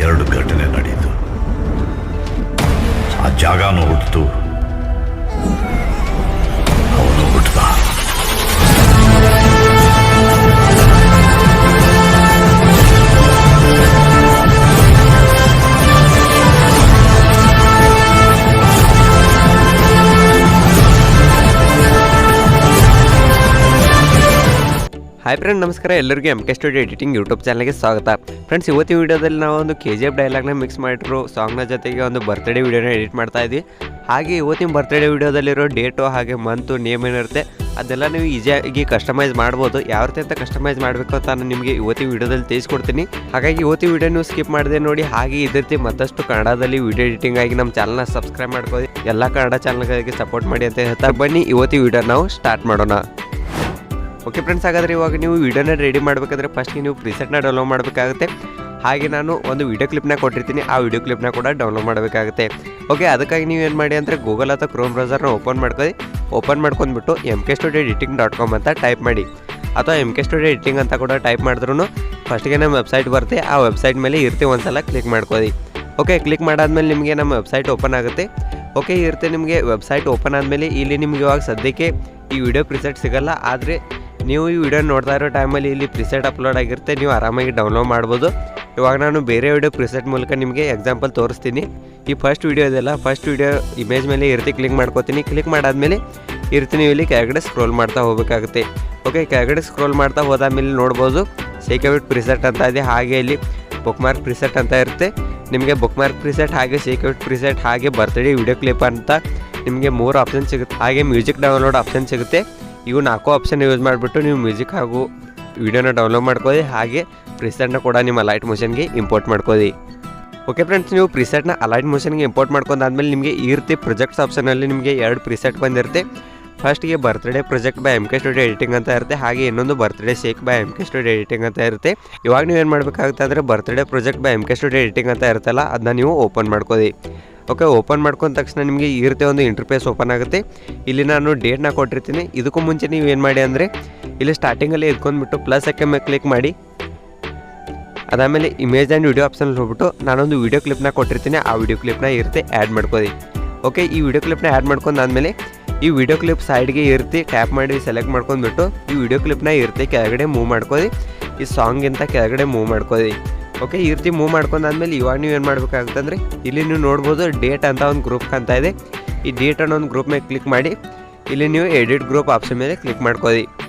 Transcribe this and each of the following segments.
2 ಘಟನೆ ನಡೆಯಿತು. ಆ ಜಾಗನೂ ಹುಟ್ಟಿತು, ಅವನು ಹುಟ್ಟದ. ಹಾಯ್ ಫ್ರೆಂಡ್, ನಮಸ್ಕಾರ. ಎಲ್ಲರಿಗೂ 𝗕𝗙𝗙𝗘𝗦 ಎಡಿಟಿಂಗ್ ಯೂಟ್ಯೂಬ್ ಚಾನಲ್ಗೆ ಸ್ವಾಗತ. ಫ್ರೆಂಡ್ಸ್, ಇವತ್ತಿನ ವೀಡಿಯೋದಲ್ಲಿ ನಾವು ಒಂದು KGF ಡೈಲಾಗ್ನ ಮಿಕ್ಸ್ ಮಾಡಿರೋ ಸಾಂಗ್ನ ಜೊತೆಗೆ ಒಂದು ಬರ್ತ್ಡೇ ವೀಡಿಯೋನ ಎಡಿಟ್ ಮಾಡ್ತಾ ಇದ್ವಿ. ಹಾಗೆ ಇವತ್ತಿನ ಬರ್ತ್ಡೇ ವೀಡಿಯೋದಲ್ಲಿರೋ ಡೇಟು ಹಾಗೆ ಮಂತು ನೇಮ್ ಏನಿರುತ್ತೆ ಅದೆಲ್ಲ ನೀವು ಈಸಿಯಾಗಿ ಕಸ್ಟಮೈಸ್ ಮಾಡ್ಬೋದು. ಯಾವ ರೀತಿ ಅಂತ ಕಸ್ಟಮೈಸ್ ಮಾಡಬೇಕು ಅಂತ ನಾನು ನಿಮಗೆ ಇವತ್ತಿನ ವೀಡಿಯೋದಲ್ಲಿ ತಿಳಿಸ್ಕೊಡ್ತೀನಿ. ಹಾಗಾಗಿ ಇವತ್ತಿನ ವೀಡಿಯೋ ನೀವು ಸ್ಕಿಪ್ ಮಾಡಿದೆ ನೋಡಿ. ಹಾಗೆ ಇದೇ ರೀತಿ ಮತ್ತಷ್ಟು ಕನ್ನಡದಲ್ಲಿ ವೀಡಿಯೋ ಎಡಿಟಿಂಗ್ ಆಗಿ ನಮ್ಮ ಚಾನಲ್ನ ಸಬ್ಸ್ಕ್ರೈಬ್ ಮಾಡ್ಕೊಳ್ಳಿ. ಎಲ್ಲ ಕನ್ನಡ ಚಾನಲ್ಗಳಿಗೆ ಸಪೋರ್ಟ್ ಮಾಡಿ ಅಂತ ಹೇಳ್ತಾ ಬನ್ನಿ ಇವತ್ತಿನ ವೀಡಿಯೋ ನಾವು ಸ್ಟಾರ್ಟ್ ಮಾಡೋಣ. ಓಕೆ ಫ್ರೆಂಡ್ಸ್, ಹಾಗಾದರೆ ಇವಾಗ ನೀವು ವೀಡಿಯೋನ ರೆಡಿ ಮಾಡಬೇಕಾದ್ರೆ ಫಸ್ಟ್ಗೆ ನೀವು ಪ್ರಿಸೆಟ್ನ ಡೌನ್ಲೋಡ್ ಮಾಡಬೇಕಾಗುತ್ತೆ. ಹಾಗೆ ನಾನು ಒಂದು ವೀಡಿಯೋ ಕ್ಲಿಪ್ನ ಕೊಟ್ಟಿರ್ತೀನಿ, ಆ ವೀಡಿಯೋ ಕ್ಲಿಪ್ನ ಕೂಡ ಡೌನ್ಲೋಡ್ ಮಾಡಬೇಕಾಗುತ್ತೆ. ಓಕೆ, ಅದಕ್ಕಾಗಿ ನೀವು ಏನು ಮಾಡಿ ಅಂದರೆ ಗೂಗಲ್ ಅಥವಾ ಕ್ರೋಮ್ ಬ್ರೌಸರ್ನ ಓಪನ್ ಮಾಡ್ಕೊಳ್ಳಿ. ಓಪನ್ ಮಾಡ್ಕೊಂಡ್ಬಿಟ್ಟು mkeditor.com ಅಂತ ಟೈಪ್ ಮಾಡಿ, ಅಥವಾ mkeditor ಅಂತ ಕೂಡ ಟೈಪ್ ಮಾಡಿದ್ರೂ ಫಸ್ಟ್ಗೆ ನಮ್ಮ ವೆಬ್ಸೈಟ್ ಬರುತ್ತೆ. ಆ ವೆಬ್ಸೈಟ್ ಮೇಲೆ ಇರ್ತಿ ಒಂದ್ಸಲ ಕ್ಲಿಕ್ ಮಾಡ್ಕೊಳ್ಳಿ. ಓಕೆ, ಕ್ಲಿಕ್ ಮಾಡಾದ್ಮೇಲೆ ನಿಮಗೆ ನಮ್ಮ ವೆಬ್ಸೈಟ್ ಓಪನ್ ಆಗುತ್ತೆ. ಓಕೆ, ಇರುತ್ತೆ ನಿಮಗೆ ವೆಬ್ಸೈಟ್ ಓಪನ್ ಆದಮೇಲೆ ಇಲ್ಲಿ ನಿಮಗೆ ಇವಾಗ ಸದ್ಯಕ್ಕೆ ಈ ವಿಡಿಯೋ ಪ್ರಿಸೆಟ್ ಸಿಗೋಲ್ಲ. ಆದರೆ ನೀವು ಈ ವಿಡಿಯೋ ನೋಡ್ತಾ ಇರೋ ಟೈಮಲ್ಲಿ ಇಲ್ಲಿ ಪ್ರಿಸೆಟ್ ಅಪ್ಲೋಡ್ ಆಗಿರುತ್ತೆ, ನೀವು ಆರಾಮಾಗಿ ಡೌನ್ಲೋಡ್ ಮಾಡ್ಬೋದು. ಇವಾಗ ನಾನು ಬೇರೆ ವಿಡಿಯೋ ಪ್ರಿಸೆಟ್ ಮೂಲಕ ನಿಮಗೆ ಎಕ್ಸಾಂಪಲ್ ತೋರಿಸ್ತೀನಿ. ಈ ಫಸ್ಟ್ ವಿಡಿಯೋ ಇದೆಲ್ಲ, ಫಸ್ಟ್ ವಿಡಿಯೋ ಇಮೇಜ್ ಮೇಲೆ ಇರ್ತಿ ಕ್ಲಿಕ್ ಮಾಡ್ಕೋತೀನಿ. ಕ್ಲಿಕ್ ಮಾಡಾದ್ಮೇಲೆ ಇರ್ತಿ ನೀವು ಇಲ್ಲಿ ಕೆಳಗಡೆ ಸ್ಕ್ರೋಲ್ ಮಾಡ್ತಾ ಹೋಗಬೇಕಾಗುತ್ತೆ. ಓಕೆ, ಕೆಳಗಡೆ ಸ್ಕ್ರೋಲ್ ಮಾಡ್ತಾ ಹೋದಾದ್ಮೇಲೆ ನೋಡ್ಬೋದು 𝗕𝗙𝗏𝗏𝗏 ಪ್ರಿಸೆಟ್ ಅಂತ ಇದೆ. ಹಾಗೆ ಇಲ್ಲಿ ಬುಕ್ ಮಾರ್ಕ್ ಪ್ರಿಸೆಟ್ ಅಂತ ಇರುತ್ತೆ. ನಿಮಗೆ ಬುಕ್ ಮಾರ್ಕ್ ಪ್ರಿಸೆಟ್ ಹಾಗೆ 𝗕𝗙𝗏𝗏 ಪ್ರಿಸೆಟ್ ಹಾಗೆ ಬರ್ತ್ಡೇ ವಿಡಿಯೋ ಕ್ಲಿಪ್ ಅಂತ ನಿಮಗೆ 3 ಆಪ್ಷನ್ ಸಿಗುತ್ತೆ. ಹಾಗೆ ಮ್ಯೂಸಿಕ್ ಡೌನ್ಲೋಡ್ ಆಪ್ಷನ್ ಸಿಗುತ್ತೆ. ಇವು 4 ಆಪ್ಷನ್ ಯೂಸ್ ಮಾಡಿಬಿಟ್ಟು ನೀವು ಮ್ಯೂಸಿಕ್ ಹಾಗೂ ವಿಡಿಯೋನ ಡೌನ್ಲೋಡ್ ಮಾಡ್ಕೊಳ್ಳಿ. ಹಾಗೆ ಪ್ರಿಸೆಟ್ನ ಕೂಡ ನಿಮ್ಮ ಅಲೈಟ್ ಮೋಷನ್ಗೆ ಇಂಪೋರ್ಟ್ ಮಾಡ್ಕೊಳ್ಳಿ. ಓಕೆ ಫ್ರೆಂಡ್ಸ್, ನೀವು ಪ್ರಿಸೆಟ್ನ ಅಲೈಟ್ ಮೋಷನ್ಗೆ ಇಂಪೋರ್ಟ್ ಮಾಡ್ಕೊಂಡಾದ್ಮೇಲೆ ನಿಮಗೆ ಈ ರೀತಿ ಪ್ರೊಜೆಕ್ಟ್ಸ್ ಆಪ್ಷನಲ್ಲಿ ನಿಮಗೆ 2 ಪ್ರಿಸೆಟ್ ಬಂದಿರುತ್ತೆ. ಫಸ್ಟ್ಗೆ ಬರ್ತ್ಡೇ ಪ್ರೊಜೆಕ್ಟ್ ಬೈ 𝗕𝗙𝗏𝗏𝗏 ಎಡಿಟಿಂಗ್ ಅಂತ ಇರುತ್ತೆ. ಹಾಗೆ ಇನ್ನೊಂದು ಬರ್ತ್ಡೇ ಶೇಕ್ ಬೈ 𝗕𝗙𝗏𝗏𝗏 ಎಡಿಟಿಂಗ್ ಅಂತ ಇರುತ್ತೆ. ಇವಾಗ ನೀವು ಏನು ಮಾಡಬೇಕಾಗುತ್ತೆ ಅಂದರೆ ಬರ್ತ್ಡೇ ಪ್ರೊಜೆಕ್ಟ್ ಬೈ 𝗕𝗙𝗏𝗏𝗏 ಎಡಿಟಿಂಗ್ ಅಂತ ಇರುತ್ತಲ್ಲ, ಅದನ್ನ ನೀವು ಓಪನ್ ಮಾಡ್ಕೊಳ್ಳಿ. ಓಕೆ, ಓಪನ್ ಮಾಡ್ಕೊಂಡ ತಕ್ಷಣ ನಿಮಗೆ ಈ ರೀತಿ ಒಂದು ಇಂಟರ್ಫೇಸ್ ಓಪನ್ ಆಗುತ್ತೆ. ಇಲ್ಲಿ ನಾನು ಡೇಟ್ನ ಕೊಟ್ಟಿರ್ತೀನಿ. ಇದಕ್ಕೂ ಮುಂಚೆ ನೀವು ಏನು ಮಾಡಿ ಅಂದರೆ ಇಲ್ಲಿ ಸ್ಟಾರ್ಟಿಂಗಲ್ಲಿ ಎದ್ಕೊಂಡ್ಬಿಟ್ಟು ಪ್ಲಸ್ ಮೇಲೆ ಕ್ಲಿಕ್ ಮಾಡಿ, ಅದಾದಮೇಲೆ ಇಮೇಜ್ ಆ್ಯಂಡ್ ವಿಡಿಯೋ ಆಪ್ಷನಲ್ಲಿ ಹೋಗ್ಬಿಟ್ಟು ನಾನೊಂದು ವೀಡಿಯೋ ಕ್ಲಿಪ್ನ ಕೊಟ್ಟಿರ್ತೀನಿ. ಆ ವಿಡಿಯೋ ಕ್ಲಿಪ್ನ ಈ ರೀತಿ ಆ್ಯಡ್ ಮಾಡ್ಕೊಳ್ಳಿ. ಓಕೆ, ಈ ವಿಡಿಯೋ ಕ್ಲಿಪ್ನ ಆ್ಯಡ್ ಮಾಡ್ಕೊಂಡಾದ್ಮೇಲೆ ಈ ವಿಡಿಯೋ ಕ್ಲಿಪ್ ಸೈಡ್ಗೆ ಇರ್ತಿ ಟ್ಯಾಪ್ ಮಾಡಿ ಸೆಲೆಕ್ಟ್ ಮಾಡ್ಕೊಂಡ್ಬಿಟ್ಟು ಈ ವಿಡಿಯೋ ಕ್ಲಿಪ್ನ ಇರ್ತಿ ಕೆಳಗಡೆ ಮೂವ್ ಮಾಡ್ಕೊಳ್ಳಿ. ಈ ಸಾಂಗಿಂತ ಕೆಳಗಡೆ ಮೂವ್ ಮಾಡ್ಕೊಳ್ಳಿ. ಓಕೆ, ಈ ರೀತಿ ಮೂವ್ ಮಾಡ್ಕೊಂಡಾದ್ಮೇಲೆ ಇವಾಗ ನೀವು ಏನು ಮಾಡಬೇಕಾಗುತ್ತೆ ಅಂದರೆ ಇಲ್ಲಿ ನೀವು ನೋಡ್ಬೋದು ಡೇಟ್ ಅಂತ ಒಂದು ಗ್ರೂಪ್ ಕಾಣ್ತಾ ಇದೆ. ಈ ಡೇಟ್ ಅನ್ನೋ ಒಂದು ಗ್ರೂಪ್ ಮೇಲೆ ಕ್ಲಿಕ್ ಮಾಡಿ ಇಲ್ಲಿ ನೀವು ಎಡಿಟ್ ಗ್ರೂಪ್ ಆಪ್ಷನ್ ಮೇಲೆ ಕ್ಲಿಕ್ ಮಾಡ್ಕೊಳ್ಳಿ.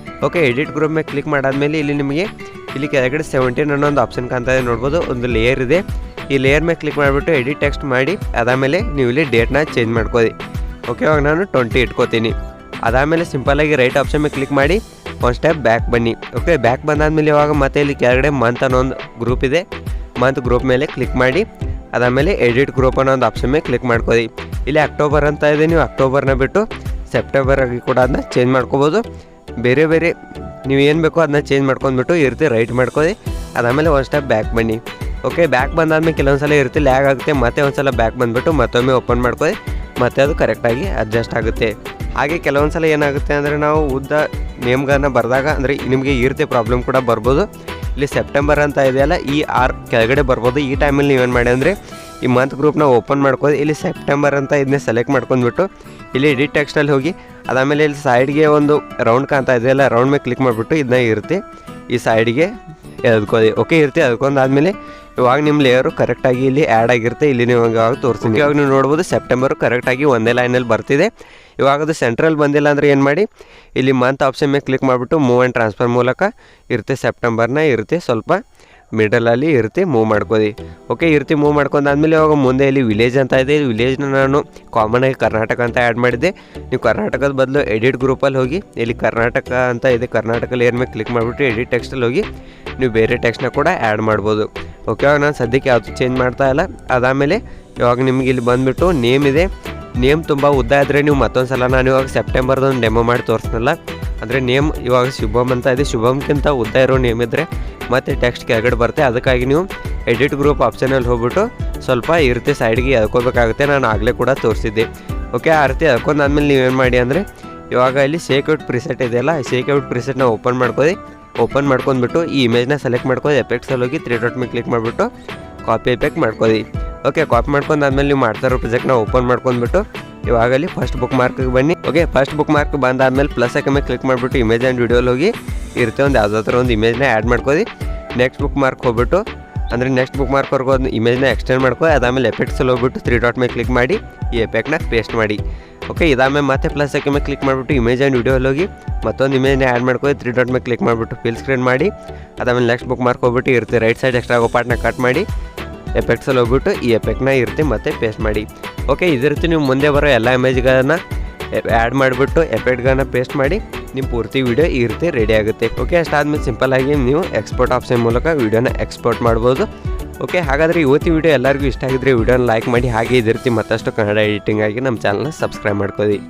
ಓಕೆ, ಎಡಿಟ್ ಗ್ರೂಪ್ ಮೇಲೆ ಕ್ಲಿಕ್ ಮಾಡಾದ್ಮೇಲೆ ಇಲ್ಲಿ ನಿಮಗೆ ಇಲ್ಲಿ ಕೆಳಗಡೆ 17 ಅನ್ನೋ ಒಂದು ಆಪ್ಷನ್ ಕಾಣ್ತಾ ಇದೆ ನೋಡ್ಬೋದು. ಒಂದು ಲೇಯರ್ ಇದೆ. ಈ ಲೇಯರ್ ಮೇಲೆ ಕ್ಲಿಕ್ ಮಾಡಿಬಿಟ್ಟು ಎಡಿಟ್ ಟೆಕ್ಸ್ಟ್ ಮಾಡಿ ಅದಾದಮೇಲೆ ನೀವು ಇಲ್ಲಿ ಡೇಟ್ನ ಚೇಂಜ್ ಮಾಡ್ಕೊಳ್ಳಿ. ಓಕೆ, ಇವಾಗ ನಾನು 20 ಇಟ್ಕೋತೀನಿ. ಅದಾದಮೇಲೆ ಸಿಂಪಲಾಗಿ ರೈಟ್ ಆಪ್ಷನ್ ಮೇಲೆ ಕ್ಲಿಕ್ ಮಾಡಿ ಒಂದು ಸ್ಟೆಪ್ ಬ್ಯಾಕ್ ಬನ್ನಿ. ಓಕೆ, ಬ್ಯಾಕ್ ಬಂದಾದ್ಮೇಲೆ ಇವಾಗ ಮತ್ತೆ ಇಲ್ಲಿ ಕೆಳಗಡೆ ಮಂತ್ ಅನ್ನೋ ಒಂದು ಗ್ರೂಪ್ ಇದೆ. ಮಂತ್ ಗ್ರೂಪ್ ಮೇಲೆ ಕ್ಲಿಕ್ ಮಾಡಿ ಅದಾದಮೇಲೆ ಎಡಿಟ್ ಗ್ರೂಪ್ ಅನ್ನೋ ಒಂದು ಆಪ್ಷನ್ ಮೇಲೆ ಕ್ಲಿಕ್ ಮಾಡ್ಕೊಳ್ಳಿ. ಇಲ್ಲಿ ಅಕ್ಟೋಬರ್ ಅಂತ ಇದೆ, ನೀವು ಅಕ್ಟೋಬರ್ನ ಬಿಟ್ಟು ಸೆಪ್ಟೆಂಬರ್ ಆಗಿ ಕೂಡ ಅದನ್ನ ಚೇಂಜ್ ಮಾಡ್ಕೋಬೋದು. ಬೇರೆ ಬೇರೆ ನೀವು ಏನು ಬೇಕೋ ಅದನ್ನ ಚೇಂಜ್ ಮಾಡ್ಕೊಂಡ್ಬಿಟ್ಟು ಇರ್ತಿ ರೈಟ್ ಮಾಡ್ಕೊಳ್ಳಿ. ಅದಾದಮೇಲೆ ಒಂದು ಸ್ಟೆಪ್ ಬ್ಯಾಕ್ ಬನ್ನಿ. ಓಕೆ, ಬ್ಯಾಕ್ ಬಂದಾದ್ಮೇಲೆ ಕೆಲವೊಂದು ಸಲ ಇರ್ತಿ ಲ್ಯಾಗ್ ಆಗುತ್ತೆ. ಮತ್ತೆ ಒಂದು ಸಲ ಬ್ಯಾಕ್ ಬಂದುಬಿಟ್ಟು ಮತ್ತೊಮ್ಮೆ ಓಪನ್ ಮಾಡ್ಕೊಳ್ಳಿ. ಮತ್ತೆ ಅದು ಕರೆಕ್ಟಾಗಿ ಅಡ್ಜಸ್ಟ್ ಆಗುತ್ತೆ. ಹಾಗೆ ಕೆಲವೊಂದು ಸಲ ಏನಾಗುತ್ತೆ ಅಂದರೆ ನಾವು ಉದ್ದ ನೇಮ್ಗಳನ್ನ ಬರೆದಾಗ ಅಂದರೆ ನಿಮಗೆ ಈ ರೀತಿ ಪ್ರಾಬ್ಲಮ್ ಕೂಡ ಬರ್ಬೋದು. ಇಲ್ಲಿ ಸೆಪ್ಟೆಂಬರ್ ಅಂತ ಇದೆಯಲ್ಲ, ಈ ಆರ್ ಕೆಳಗಡೆ ಬರ್ಬೋದು. ಈ ಟೈಮಲ್ಲಿ ನೀವೇನು ಮಾಡಿ ಅಂದರೆ ಈ ಮಂತ್ ಗ್ರೂಪ್ನ ಓಪನ್ ಮಾಡ್ಕೊಳ್ಳಿ. ಇಲ್ಲಿ ಸೆಪ್ಟೆಂಬರ್ ಅಂತ ಇದನ್ನೇ ಸೆಲೆಕ್ಟ್ ಮಾಡ್ಕೊಂಡ್ಬಿಟ್ಟು ಇಲ್ಲಿ ಎಡಿಟ್ ಟೆಕ್ಸ್ಟಲ್ಲಿ ಹೋಗಿ ಅದಾದಮೇಲೆ ಇಲ್ಲಿ ಸೈಡ್ಗೆ ಒಂದು ರೌಂಡ್ ಕಾಣ್ತಾ ಇದೆಯಲ್ಲ, ರೌಂಡ್ ಮೇಲೆ ಕ್ಲಿಕ್ ಮಾಡಿಬಿಟ್ಟು ಇದನ್ನ ಇರುತ್ತೆ ಈ ಸೈಡ್ಗೆ ಎದ್ಕೊಳ್ಳಿ. ಓಕೆ, ಇರುತ್ತೆ. ಎದ್ಕೊಂಡಾದ್ಮೇಲೆ ಇವಾಗ ನಿಮ್ಮ ಲೇಯರು ಕರೆಕ್ಟಾಗಿ ಇಲ್ಲಿ ಆ್ಯಡ್ ಆಗಿರುತ್ತೆ. ಇಲ್ಲಿ ನೀವು ಇವಾಗ ತೋರಿಸ್ತೀನಿ. ಇವಾಗ ನೀವು ನೋಡ್ಬೋದು ಸೆಪ್ಟೆಂಬರು ಕರೆಕ್ಟಾಗಿ ಒಂದೇ ಲೈನಲ್ಲಿ ಬರ್ತಿದೆ. ಇವಾಗ ಅದು ಸೆಂಟ್ರಲ್ ಬಂದಿಲ್ಲ ಅಂದರೆ ಏನು ಮಾಡಿ ಇಲ್ಲಿ ಮಂತ್ ಆಪ್ಷನ್ ಮೇಲೆ ಕ್ಲಿಕ್ ಮಾಡಿಬಿಟ್ಟು ಮೂವ್ ಆ್ಯಂಡ್ ಟ್ರಾನ್ಸ್ಫರ್ ಮೂಲಕ ಇರುತ್ತೆ ಸೆಪ್ಟೆಂಬರ್ನ ಇರುತ್ತೆ ಸ್ವಲ್ಪ ಮಿಡಲಲ್ಲಿ ಇರುತ್ತೆ ಮೂವ್ ಮಾಡ್ಕೊಳ್ಳಿ. ಓಕೆ, ಇರ್ತಿ ಮೂವ್ ಮಾಡ್ಕೊಂಡಾದ್ಮೇಲೆ ಇವಾಗ ಮುಂದೆ ಇಲ್ಲಿ ವಿಲೇಜ್ ಅಂತ ಇದೆ. ವಿಲೇಜ್ನ ನಾನು ಕಾಮನಾಗಿ ಕರ್ನಾಟಕ ಅಂತ ಆ್ಯಡ್ ಮಾಡಿದ್ದೆ. ನೀವು ಕರ್ನಾಟಕದ ಬದಲು ಎಡಿಟ್ ಗ್ರೂಪಲ್ಲಿ ಹೋಗಿ ಇಲ್ಲಿ ಕರ್ನಾಟಕ ಅಂತ ಇದೆ, ಕರ್ನಾಟಕ ಲೇಯರ್ ಮೇಲೆ ಕ್ಲಿಕ್ ಮಾಡಿಬಿಟ್ಟು ಎಡಿಟ್ ಟೆಕ್ಸ್ಟಲ್ಲಿ ಹೋಗಿ ನೀವು ಬೇರೆ ಟೆಕ್ಸ್ಟ್ನ ಕೂಡ ಆ್ಯಡ್ ಮಾಡ್ಬೋದು. ಓಕೆ, ಇವಾಗ ನಾನು ಸದ್ಯಕ್ಕೆ ಯಾವುದು ಚೇಂಜ್ ಮಾಡ್ತಾ ಇಲ್ಲ. ಅದಾದಮೇಲೆ ಇವಾಗ ನಿಮಗೆ ಇಲ್ಲಿ ಬಂದುಬಿಟ್ಟು ನೇಮ್ ಇದೆ. ನೇಮ್ ತುಂಬ ಉದ್ದ ಇದ್ದರೆ ನೀವು ಮತ್ತೊಂದು ಸಲ ನಾನು ಇವಾಗ ಸೆಪ್ಟೆಂಬರ್ದೊಂದು ಡೆಮೋ ಮಾಡಿ ತೋರಿಸ್ನಲ್ಲ, ಅಂದರೆ ನೇಮ್ ಇವಾಗ ಶುಭಮ್ ಅಂತ ಇದೆ. ಶುಭಮ್ಗಿಂತ ಉದ್ದ ಇರೋ ನೇಮ್ ಇದ್ದರೆ ಮತ್ತು ಟೆಕ್ಸ್ಟ್ ಕೆಳಗಡೆ ಬರುತ್ತೆ. ಅದಕ್ಕಾಗಿ ನೀವು ಎಡಿಟ್ ಗ್ರೂಪ್ ಆಪ್ಷನಲ್ಲಿ ಹೋಗ್ಬಿಟ್ಟು ಸ್ವಲ್ಪ ಈ ರೀತಿ ಸೈಡ್ಗೆ ಎಳ್ಕೋಬೇಕಾಗುತ್ತೆ. ನಾನು ಆಗಲೇ ಕೂಡ ತೋರಿಸಿದ್ದೆ. ಓಕೆ, ಆ ರೀತಿ ಎಳ್ಕೊಂಡಾದ್ಮೇಲೆ ನೀವೇನು ಮಾಡಿ ಅಂದರೆ ಇವಾಗ ಇಲ್ಲಿ 𝗕𝗙𝗏𝗏𝗏 ಪ್ರಿಸೆಟ್ ಇದೆಯಲ್ಲ, 𝗕𝗙𝗏𝗏𝗏 ಪ್ರಿಸೆಟ್ನ ಓಪನ್ ಮಾಡ್ಕೊಳ್ಳಿ. ಓಪನ್ ಮಾಡ್ಕೊಂಡ್ಬಿಟ್ಟು ಈ ಇಮೇಜ್ನ ಸೆಲೆಕ್ಟ್ ಮಾಡ್ಕೊಳ್ಳಿ. ಎಫೆಕ್ಟ್ಸಲ್ಲಿ ಹೋಗಿ 3 ಡಾಟ್ ಮೇಲೆ ಕ್ಲಿಕ್ ಮಾಡಿಬಿಟ್ಟು ಕಾಪಿ ಎಫೆಕ್ಟ್ ಮಾಡ್ಕೊಳ್ಳಿ. ಓಕೆ, ಕಾಪಿ ಮಾಡ್ಕೊಂಡು ಆದಮೇಲೆ ನೀವು ಮಾಡ್ತಾ ಇರೋ ಪ್ರಾಜೆಕ್ಟ್ನ ಓಪನ್ ಮಾಡ್ಕೊಂಡ್ಬಿಟ್ಟು ಇವಾಗಲ್ಲಿ ಫಸ್ಟ್ ಬುಕ್ ಮಾರ್ಕಿಗೆ ಬನ್ನಿ. ಓಕೆ, ಫಸ್ಟ್ ಬುಕ್ ಮಾರ್ಕ್ ಬಂದಾದ್ಮೇಲೆ ಪ್ಲಸ್ ಐಕನ್ ಮೇಲೆ ಕ್ಲಿಕ್ ಮಾಡಿಬಿಟ್ಟು ಇಮೇಜ್ ಆ್ಯಂಡ್ ವಿಡಿಯೋಲಿ ಹೋಗಿ ಇರುತ್ತೆ ಒಂದು ಯಾವುದಾದ್ರೂ ಒಂದು ಇಮೇಜ್ನ ಆ್ಯಡ್ ಮಾಡ್ಕೊಳ್ಳಿ. ನೆಕ್ಸ್ಟ್ ಬುಕ್ ಮಾರ್ಕ್ ಹೋಗ್ಬಿಟ್ಟು ಅಂದರೆ ನೆಕ್ಸ್ಟ್ ಬುಕ್ ಮಾರ್ಕ್ವರೆಗೂ ಒಂದು ಇಮೇಜ್ನ ಎಕ್ಸ್ಟೆಂಡ್ ಮಾಡ್ಕೊಳ್ಳಿ. ಅದಾದಮೇಲೆ ಎಫೆಕ್ಟ್ಸಲ್ಲಿ ಹೋಗ್ಬಿಟ್ಟು 3 ಡಾಟ್ ಮೇಲೆ ಕ್ಲಿಕ್ ಮಾಡಿ ಈ ಎಫೆಕ್ಟ್ನ ಪೇಸ್ಟ್ ಮಾಡಿ. ಓಕೆ, ಇದಾದಮೇಲೆ ಮತ್ತೆ ಪ್ಲಸ್ ಐಕನ್ ಮೇಲೆ ಕ್ಲಿಕ್ ಮಾಡಿಬಿಟ್ಟು ಇಮೇಜ್ ಆ್ಯಂಡ್ ವಿಡಿಯೋಲಿ ಹೋಗಿ ಮತ್ತೊಂದು ಇಮೇಜ್ನ ಆ್ಯಡ್ ಮಾಡ್ಕೊಳ್ಳಿ. 3 ಡಾಟ್ ಮೇಲೆ ಕ್ಲಿಕ್ ಮಾಡಿಬಿಟ್ಟು ಫಿಲ್ ಸ್ಕ್ರೀನ್ ಮಾಡಿ. ಅದಾದಮೇಲೆ ನೆಕ್ಸ್ಟ್ ಬುಕ್ ಮಾರ್ಕ್ ಹೋಗ್ಬಿಟ್ಟು ಇರುತ್ತೆ ರೈಟ್ ಸೈಡ್ ಎಕ್ಸ್ಟ್ರಾ ಆಗೋ ಪಾರ್ಟ್ನ ಕಟ್ ಮಾಡಿ ಎಫೆಕ್ಟ್ಸಲ್ಲಿ ಹೋಗ್ಬಿಟ್ಟು ಈ ಎಫೆಕ್ಟ್ನ ಇರುತ್ತೆ ಮತ್ತೆ ಪೇಸ್ಟ್ ಮಾಡಿ. ಓಕೆ, ಇದೇ ರೀತಿ ನೀವು ಮುಂದೆ ಬರೋ ಎಲ್ಲ ಇಮೇಜ್ಗಳನ್ನ ಆ್ಯಡ್ ಮಾಡಿಬಿಟ್ಟು ಎಫೆಕ್ಟ್ಗಳನ್ನ ಪೇಸ್ಟ್ ಮಾಡಿ ನಿಮ್ಮ ಪೂರ್ತಿ ವೀಡಿಯೋ ಈ ರೀತಿ ರೆಡಿ ಆಗುತ್ತೆ. ಓಕೆ, ಅಷ್ಟಾದಮೇಲೆ ಸಿಂಪಲ್ಲಾಗಿ ನೀವು ಎಕ್ಸ್ಪೋರ್ಟ್ ಆಪ್ಷನ್ ಮೂಲಕ ವೀಡಿಯೋನ ಎಕ್ಸ್ಪೋರ್ಟ್ ಮಾಡ್ಬೋದು. ಓಕೆ, ಹಾಗಾದರೆ ಇವತ್ತಿನ ವೀಡಿಯೋ ಎಲ್ಲರಿಗೂ ಇಷ್ಟ ಆಗಿದ್ರೆ ವೀಡಿಯೋನ ಲೈಕ್ ಮಾಡಿ, ಹಾಗೆ ಇದೇ ರೀತಿ ಮತ್ತಷ್ಟು ಕನ್ನಡ ಎಡಿಟಿಂಗ್ ಆಗಿ ನಮ್ಮ ಚಾನಲ್ನ ಸಬ್ಸ್ಕ್ರೈಬ್ ಮಾಡ್ಕೊಳ್ಳಿ.